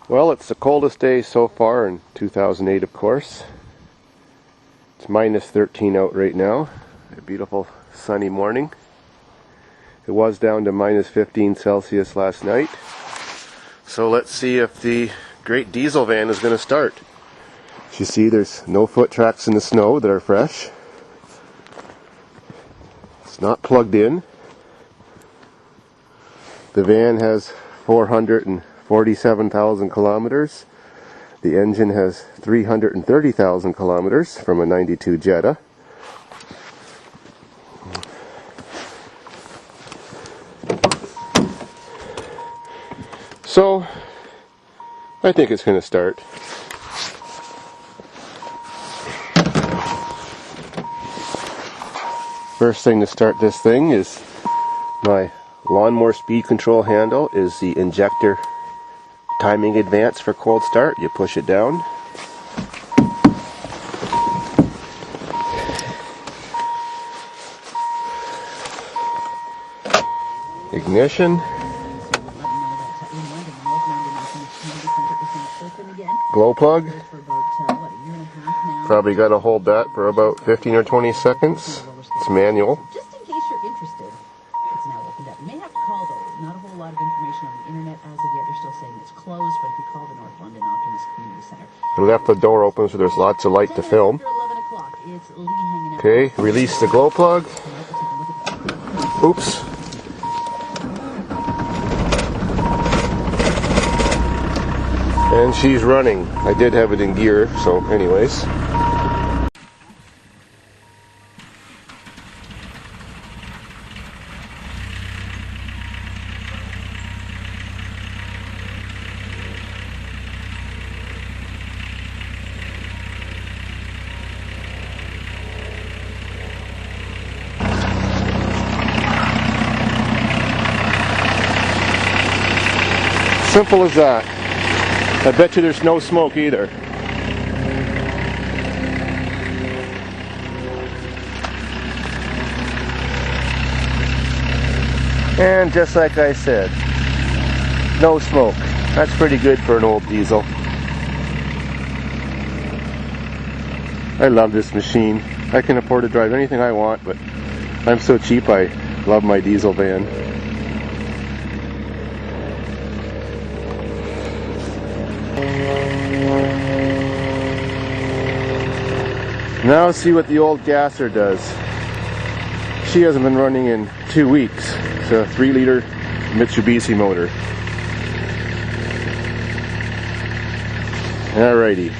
Well, it's the coldest day so far in 2008, of course. It's minus 13 out right now. A beautiful sunny morning. It was down to minus 15 Celsius last night. So let's see if the great diesel van is going to start. As you see, there's no foot tracks in the snow that are fresh. It's not plugged in. The van has 447,000 kilometers. The engine has 330,000 kilometers from a 92 Jetta. So, I think it's going to start. First thing to start this thing is my lawnmower speed control handle is the injector timing advance for cold start. You push it down. Ignition. Glow plug. Probably got to hold that for about 15 or 20 seconds. It's manual. Just in case you're interested, it's now opened up. You may have to call though. Not a whole lot of information on the internet as of yet. They're still saying it's closed, but if you call the North London Optimist Community Center. I left the door open so there's lots of light to film. Okay, release the glow plug. Oops. And she's running. I did have it in gear, so anyways. Simple as that. I bet you there's no smoke either. And just like I said, no smoke. That's pretty good for an old diesel. I love this machine. I can afford to drive anything I want, but I'm so cheap I love my diesel van. Now see what the old gasser does. She hasn't been running in 2 weeks. It's a 3-liter Mitsubishi motor. Alrighty.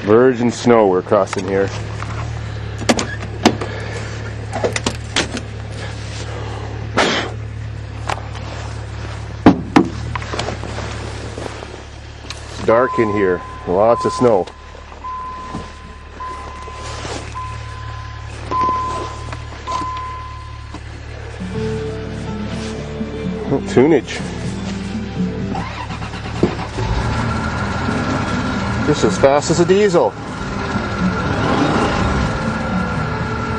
Virgin snow we're crossing here. It's dark in here. Lots of snow. Tunage. Just as fast as a diesel.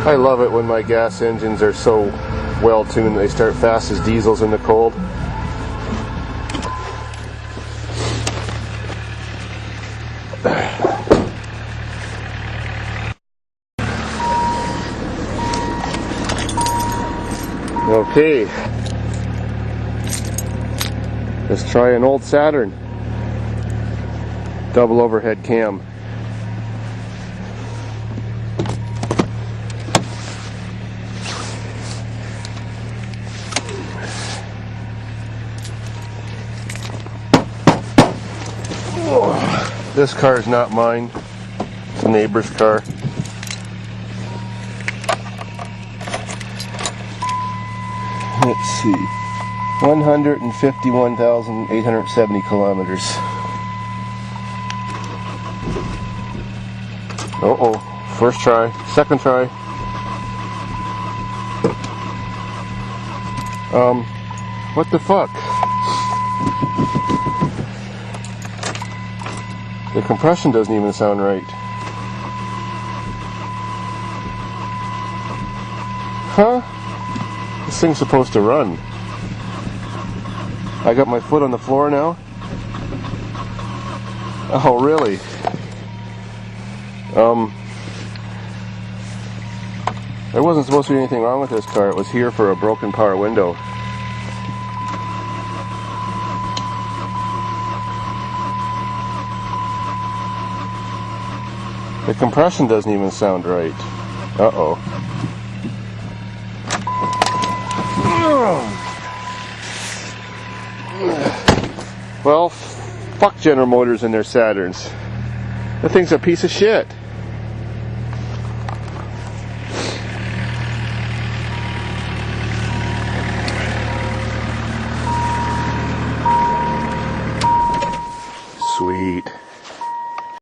I love it when my gas engines are so well tuned they start fast as diesels in the cold. Okay. Let's try an old Saturn. Double overhead cam. Oh, this car is not mine. It's a neighbor's car. Let's see. 151,870 kilometers. Uh-oh. First try. Second try. What the fuck? The compression doesn't even sound right. Huh? This thing's supposed to run. I got my foot on the floor now. Oh, really? There wasn't supposed to be anything wrong with this car. It was here for a broken power window. The compression doesn't even sound right. Uh-oh. Well, fuck General Motors and their Saturns. That thing's a piece of shit.